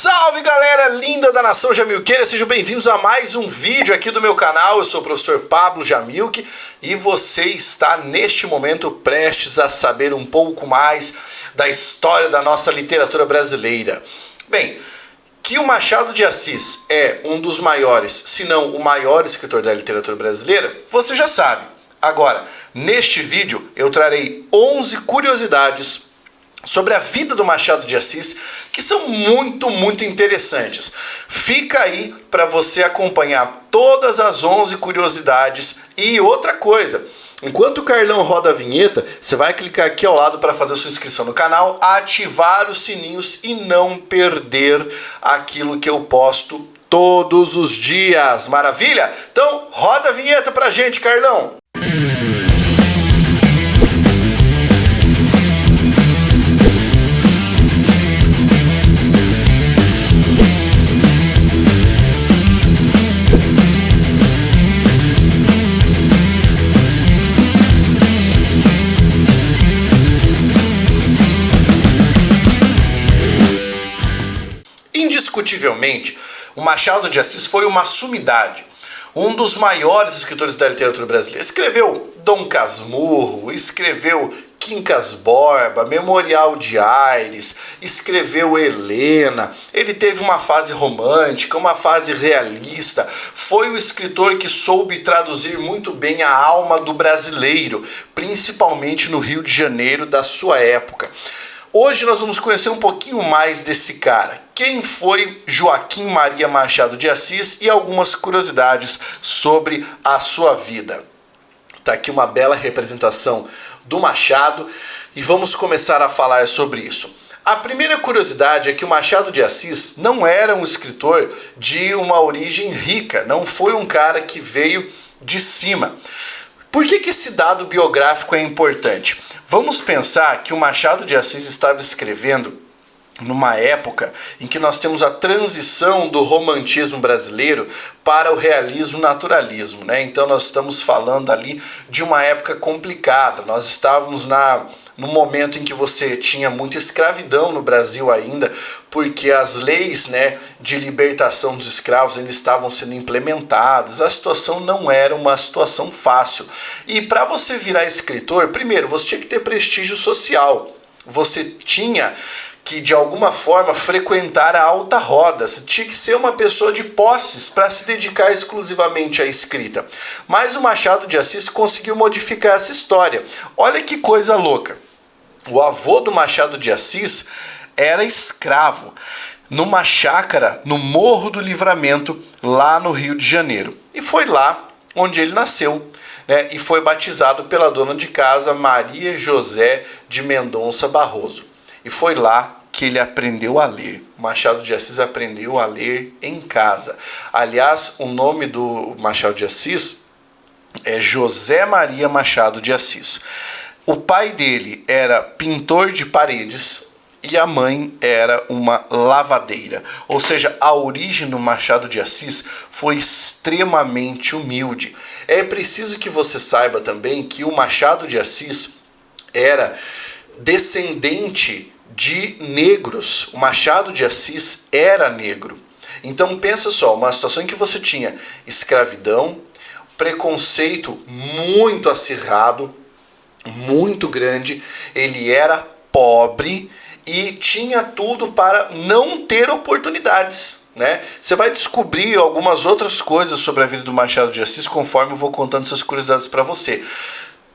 Salve galera linda da nação Jamilqueira, sejam bem-vindos a mais um vídeo aqui do meu canal. Eu sou o professor Pablo Jamilque e você está neste momento prestes a saber um pouco mais da história da nossa literatura brasileira. Bem, que o Machado de Assis é um dos maiores, se não o maior escritor da literatura brasileira, você já sabe. Agora, neste vídeo eu trarei 11 curiosidades sobre a vida do Machado de Assis, que são muito interessantes. Fica aí para você acompanhar todas as 11 curiosidades. E outra coisa, enquanto o Carlão roda a vinheta, você vai clicar aqui ao lado para fazer sua inscrição no canal, ativar os sininhos e não perder aquilo que eu posto todos os dias. Maravilha? Então, roda a vinheta pra gente, Carlão! Indiscutivelmente, o Machado de Assis foi uma sumidade, um dos maiores escritores da literatura brasileira. Escreveu Dom Casmurro, escreveu Quincas Borba, Memorial de Aires, escreveu Helena. Ele teve uma fase romântica, uma fase realista. Foi o escritor que soube traduzir muito bem a alma do brasileiro, principalmente no Rio de Janeiro da sua época. Hoje nós vamos conhecer um pouquinho mais desse cara. Quem foi Joaquim Maria Machado de Assis e algumas curiosidades sobre a sua vida. Tá aqui uma bela representação do Machado e vamos começar a falar sobre isso. A primeira curiosidade é que o Machado de Assis não era um escritor de uma origem rica, não foi um cara que veio de cima. Por que esse dado biográfico é importante? Vamos pensar que o Machado de Assis estava escrevendo numa época em que nós temos a transição do romantismo brasileiro para o realismo naturalismo, né? Então nós estamos falando ali de uma época complicada. Nós estávamos no momento em que você tinha muita escravidão no Brasil ainda, porque as leis, né, de libertação dos escravos ainda estavam sendo implementadas. A situação não era uma situação fácil. E para você virar escritor, primeiro, você tinha que ter prestígio social. Você tinha que, de alguma forma, frequentar a alta roda. Você tinha que ser uma pessoa de posses para se dedicar exclusivamente à escrita. Mas o Machado de Assis conseguiu modificar essa história. Olha que coisa louca. O avô do Machado de Assis era escravo numa chácara no Morro do Livramento, lá no Rio de Janeiro. E foi lá onde ele nasceu, né? E foi batizado pela dona de casa Maria José de Mendonça Barroso. E foi lá que ele aprendeu a ler. O Machado de Assis aprendeu a ler em casa. Aliás, o nome do Machado de Assis é José Maria Machado de Assis. O pai dele era pintor de paredes e a mãe era uma lavadeira. Ou seja, a origem do Machado de Assis foi extremamente humilde. É preciso que você saiba também que o Machado de Assis era descendente de negros. O Machado de Assis era negro. Então pensa só, uma situação em que você tinha escravidão, preconceito muito acirrado, muito grande, ele era pobre e tinha tudo para não ter oportunidades, né? Você vai descobrir algumas outras coisas sobre a vida do Machado de Assis conforme eu vou contando essas curiosidades para você.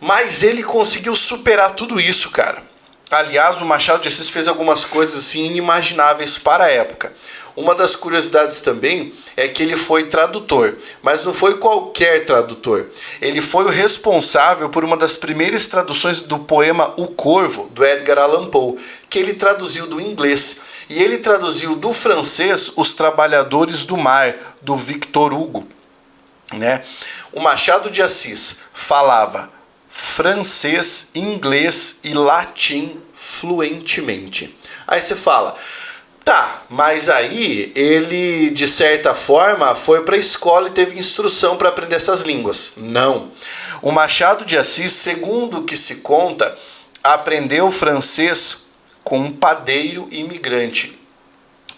Mas ele conseguiu superar tudo isso, cara. Aliás, o Machado de Assis fez algumas coisas assim inimagináveis para a época. Uma das curiosidades também é que ele foi tradutor, mas não foi qualquer tradutor. Ele foi o responsável por uma das primeiras traduções do poema O Corvo, do Edgar Allan Poe, que ele traduziu do inglês. E ele traduziu do francês Os Trabalhadores do Mar, do Victor Hugo, né? O Machado de Assis falava francês, inglês e latim fluentemente. Aí você fala, tá, mas aí ele, de certa forma, foi para a escola e teve instrução para aprender essas línguas. Não. O Machado de Assis, segundo o que se conta, aprendeu francês com um padeiro imigrante.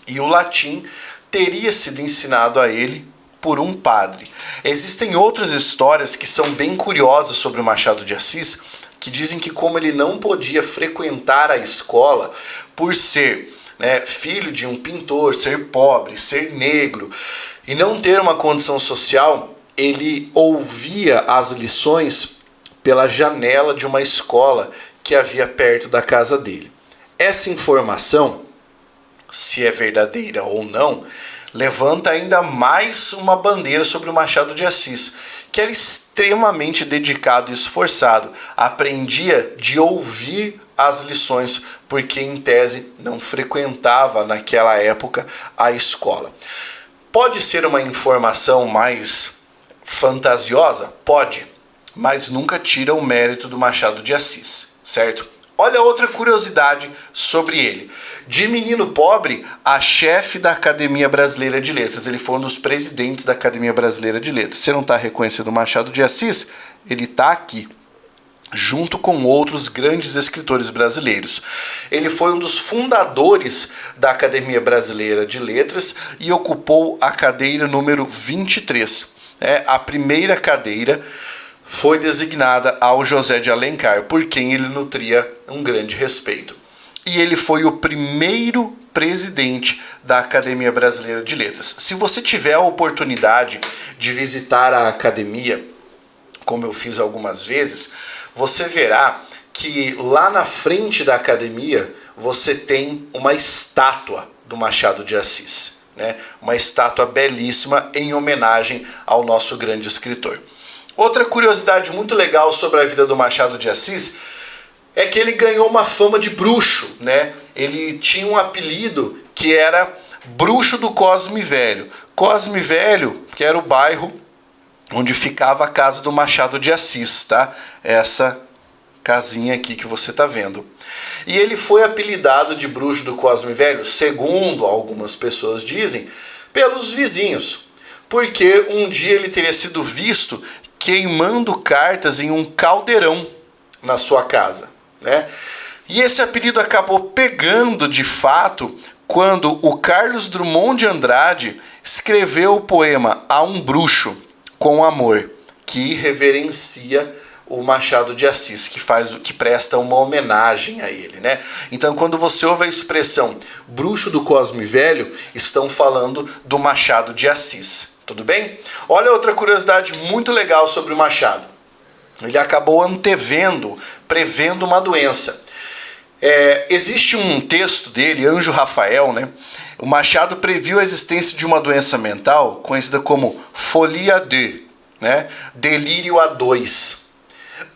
e o latim teria sido ensinado a ele por um padre. Existem outras histórias que são bem curiosas sobre o Machado de Assis, que dizem que como ele não podia frequentar a escola por ser filho de um pintor, ser pobre, ser negro e não ter uma condição social, ele ouvia as lições pela janela de uma escola que havia perto da casa dele. Essa informação, se é verdadeira ou não, levanta ainda mais uma bandeira sobre o Machado de Assis, que era extremamente dedicado e esforçado. Aprendia de ouvir as lições, porque em tese não frequentava naquela época a escola. Pode ser uma informação mais fantasiosa? Pode, mas nunca tira o mérito do Machado de Assis, certo? Olha outra curiosidade sobre ele. De menino pobre a chefe da Academia Brasileira de Letras. Ele foi um dos presidentes da Academia Brasileira de Letras. Você não está reconhecendo o Machado de Assis? Ele está aqui, junto com outros grandes escritores brasileiros. Ele foi um dos fundadores da Academia Brasileira de Letras e ocupou a cadeira número 23. A primeira cadeira foi designada ao José de Alencar, por quem ele nutria um grande respeito. E ele foi o primeiro presidente da Academia Brasileira de Letras. Se você tiver a oportunidade de visitar a academia, como eu fiz algumas vezes, você verá que lá na frente da academia você tem uma estátua do Machado de Assis, uma estátua belíssima em homenagem ao nosso grande escritor. Outra curiosidade muito legal sobre a vida do Machado de Assis é que ele ganhou uma fama de bruxo, Ele tinha um apelido que era Bruxo do Cosme Velho. Cosme Velho, que era o bairro onde ficava a casa do Machado de Assis, tá? Essa casinha aqui que você está vendo. E ele foi apelidado de Bruxo do Cosme Velho, segundo algumas pessoas dizem, pelos vizinhos, porque um dia ele teria sido visto queimando cartas em um caldeirão na sua casa, E esse apelido acabou pegando de fato quando o Carlos Drummond de Andrade escreveu o poema A um Bruxo com Amor, que reverencia o Machado de Assis, que presta uma homenagem a ele, Então, quando você ouve a expressão Bruxo do Cosme Velho, estão falando do Machado de Assis. Tudo bem? Olha outra curiosidade muito legal sobre o Machado. Ele acabou prevendo uma doença. Existe um texto dele, Anjo Rafael, O Machado previu a existência de uma doença mental conhecida como folia 2, delírio A2.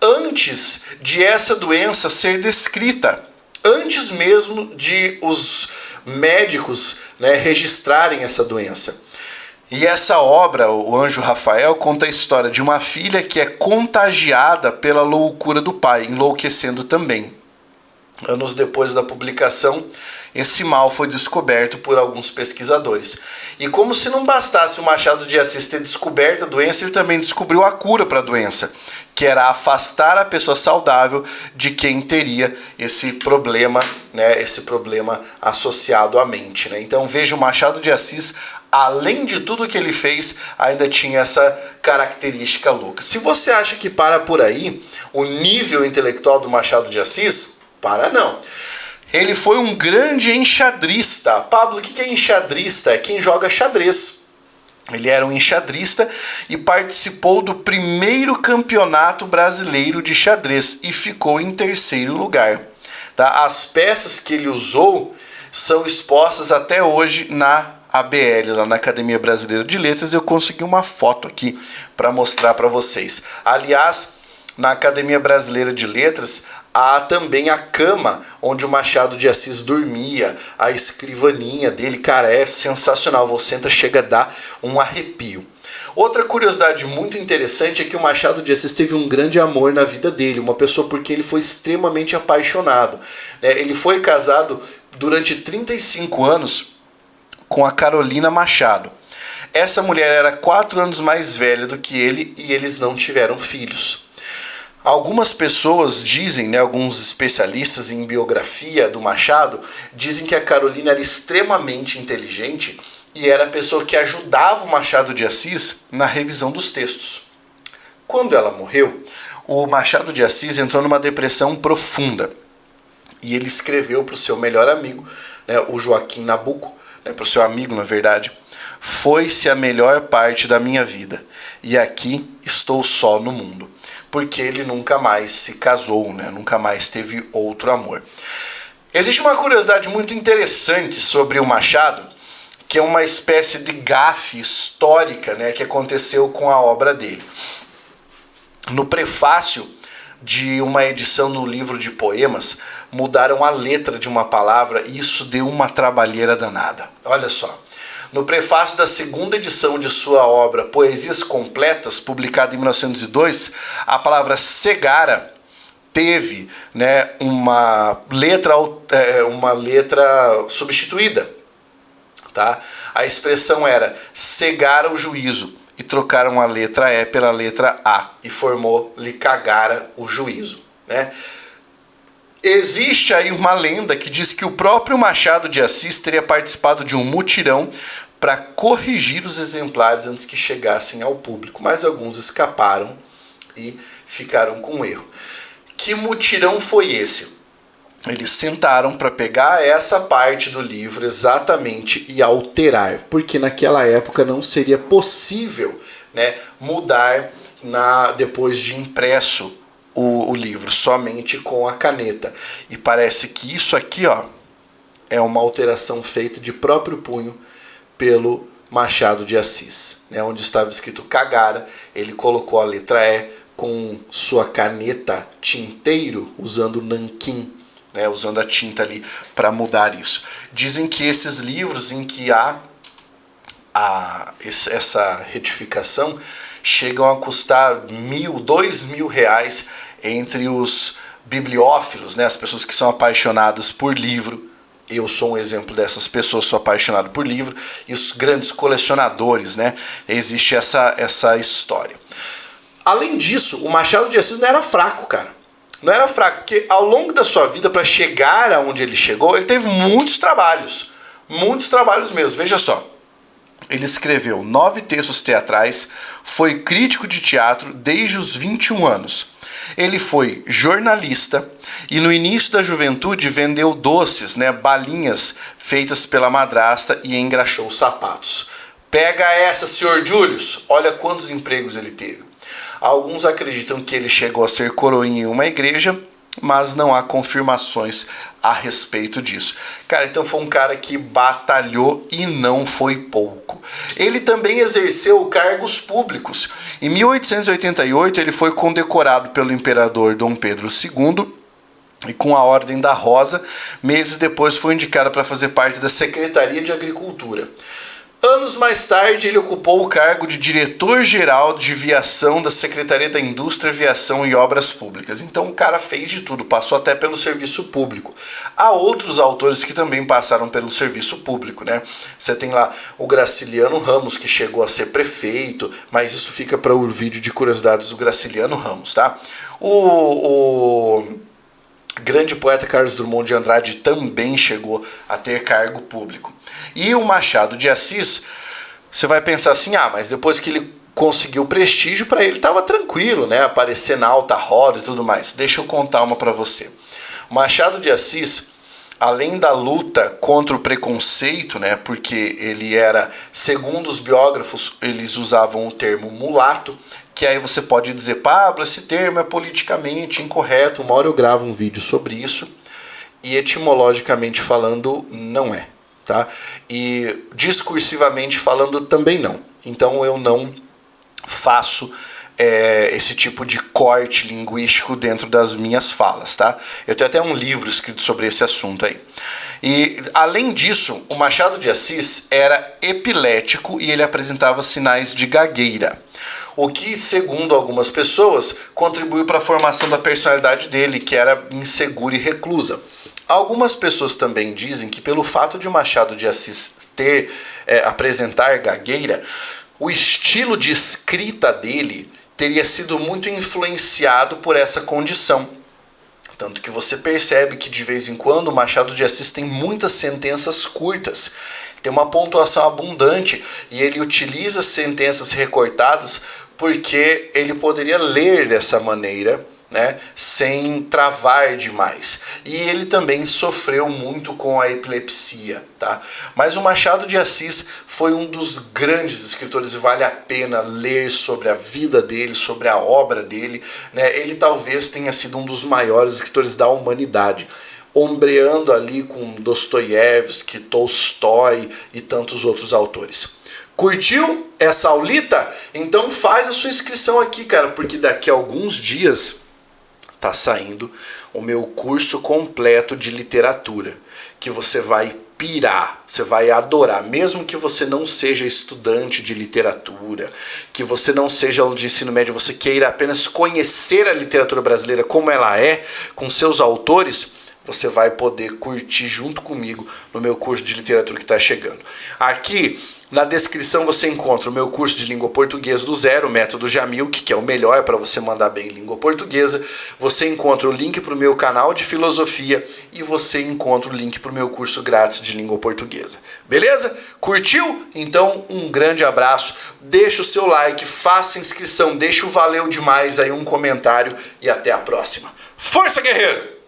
Antes de essa doença ser descrita, antes mesmo de os médicos registrarem essa doença. E essa obra, o Anjo Rafael, conta a história de uma filha que é contagiada pela loucura do pai, enlouquecendo também. Anos depois da publicação, esse mal foi descoberto por alguns pesquisadores. E como se não bastasse o Machado de Assis ter descoberto a doença, ele também descobriu a cura para a doença, que era afastar a pessoa saudável de quem teria esse problema, esse problema associado à mente. Então veja, o Machado de Assis, além de tudo que ele fez, ainda tinha essa característica louca. Se você acha que para por aí o nível intelectual do Machado de Assis, para não. Ele foi um grande enxadrista. Pablo, o que é enxadrista? É quem joga xadrez. Ele era um enxadrista e participou do primeiro campeonato brasileiro de xadrez e ficou em terceiro lugar. As peças que ele usou são expostas até hoje na ABL, lá na Academia Brasileira de Letras. Eu consegui uma foto aqui para mostrar para vocês. Aliás, na Academia Brasileira de Letras há também a cama onde o Machado de Assis dormia, a escrivaninha dele, cara, é sensacional, você entra, chega a dar um arrepio. Outra curiosidade muito interessante é que o Machado de Assis teve um grande amor na vida dele, uma pessoa por quem ele foi extremamente apaixonado. Ele foi casado durante 35 anos com a Carolina Machado. Essa mulher era 4 anos mais velha do que ele e eles não tiveram filhos. Algumas pessoas dizem, né, alguns especialistas em biografia do Machado, dizem que a Carolina era extremamente inteligente e era a pessoa que ajudava o Machado de Assis na revisão dos textos. Quando ela morreu, o Machado de Assis entrou numa depressão profunda e ele escreveu para o seu melhor amigo, né, o Joaquim Nabuco, né, para o seu amigo, na verdade: "Foi-se a melhor parte da minha vida, e aqui estou só no mundo", porque ele nunca mais se casou, né? Nunca mais teve outro amor. Existe uma curiosidade muito interessante sobre o Machado, que é uma espécie de gafe histórica, né, que aconteceu com a obra dele. No prefácio de uma edição do livro de poemas, mudaram a letra de uma palavra e isso deu uma trabalheira danada. Olha só. No prefácio da segunda edição de sua obra Poesias Completas, publicada em 1902, a palavra cegara teve, né, uma letra substituída. Tá? A expressão era cegara o juízo e trocaram a letra E pela letra A e formou lhe cagara o juízo. Né? Existe aí uma lenda que diz que o próprio Machado de Assis teria participado de um mutirão para corrigir os exemplares antes que chegassem ao público, mas alguns escaparam e ficaram com erro. Que mutirão foi esse? Eles sentaram para pegar essa parte do livro exatamente e alterar, porque naquela época não seria possível, né, mudar depois de impresso o livro, somente com a caneta. E parece que isso aqui, ó, é uma alteração feita de próprio punho pelo Machado de Assis, né, onde estava escrito cagara, ele colocou a letra E com sua caneta tinteiro, usando nanquim, né, usando a tinta ali para mudar isso. Dizem que esses livros em que há essa retificação chegam a custar R$1.000, R$2.000 entre os bibliófilos, né, as pessoas que são apaixonadas por livro. Eu sou um exemplo dessas pessoas, sou apaixonado por livro. E os grandes colecionadores, né, existe essa história. Além disso, o Machado de Assis não era fraco, cara. Não era fraco, porque ao longo da sua vida, para chegar aonde ele chegou, ele teve muitos trabalhos mesmo. Veja só, ele escreveu 9 textos teatrais, foi crítico de teatro desde os 21 anos. Ele foi jornalista e no início da juventude vendeu doces, né, balinhas feitas pela madrasta e engraxou sapatos. Pega essa, senhor Július, olha quantos empregos ele teve. Alguns acreditam que ele chegou a ser coroinha em uma igreja, mas não há confirmações a respeito disso. Cara, então foi um cara que batalhou e não foi pouco. Ele também exerceu cargos públicos. Em 1888 ele foi condecorado pelo imperador Dom Pedro II e com a Ordem da Rosa. Meses depois foi indicado para fazer parte da Secretaria de Agricultura. Anos mais tarde, ele ocupou o cargo de diretor-geral de viação da Secretaria da Indústria, Aviação e Obras Públicas. Então o cara fez de tudo, passou até pelo serviço público. Há outros autores que também passaram pelo serviço público, né? Você tem lá o Graciliano Ramos, que chegou a ser prefeito, mas isso fica para o vídeo de curiosidades do Graciliano Ramos, tá? O grande poeta Carlos Drummond de Andrade também chegou a ter cargo público. E o Machado de Assis, você vai pensar assim, mas depois que ele conseguiu prestígio, para ele estava tranquilo, né? Aparecer na alta roda e tudo mais. Deixa eu contar uma para você. O Machado de Assis, além da luta contra o preconceito, né? Porque ele era, segundo os biógrafos, eles usavam o termo mulato, que aí você pode dizer, Pablo, esse termo é politicamente incorreto. Uma hora eu gravo um vídeo sobre isso e etimologicamente falando não é, tá? E discursivamente falando também não. Então eu não faço esse tipo de corte linguístico dentro das minhas falas, tá? Eu tenho até um livro escrito sobre esse assunto aí. E além disso, o Machado de Assis era epilético e ele apresentava sinais de gagueira, o que, segundo algumas pessoas, contribuiu para a formação da personalidade dele, que era insegura e reclusa. Algumas pessoas também dizem que pelo fato de Machado de Assis apresentar gagueira, o estilo de escrita dele teria sido muito influenciado por essa condição. Tanto que você percebe que de vez em quando o Machado de Assis tem muitas sentenças curtas, tem uma pontuação abundante e ele utiliza sentenças recortadas porque ele poderia ler dessa maneira, né, sem travar demais. E ele também sofreu muito com a epilepsia, tá? Mas o Machado de Assis foi um dos grandes escritores e vale a pena ler sobre a vida dele, sobre a obra dele, né? Ele talvez tenha sido um dos maiores escritores da humanidade, ombreando ali com Dostoiévski, Tolstói e tantos outros autores. Curtiu essa aulita? Então faz a sua inscrição aqui, cara, porque daqui a alguns dias tá saindo o meu curso completo de literatura, que você vai pirar, você vai adorar, mesmo que você não seja estudante de literatura, que você não seja de ensino médio, você queira apenas conhecer a literatura brasileira como ela é, com seus autores, você vai poder curtir junto comigo no meu curso de literatura que está chegando. Aqui na descrição você encontra o meu curso de língua portuguesa do zero, o método Jamil, que é o melhor para você mandar bem em língua portuguesa. Você encontra o link para o meu canal de filosofia e você encontra o link para o meu curso grátis de língua portuguesa. Beleza? Curtiu? Então um grande abraço, deixa o seu like, faça inscrição, deixa o valeu demais aí um comentário e até a próxima. Força, guerreiro!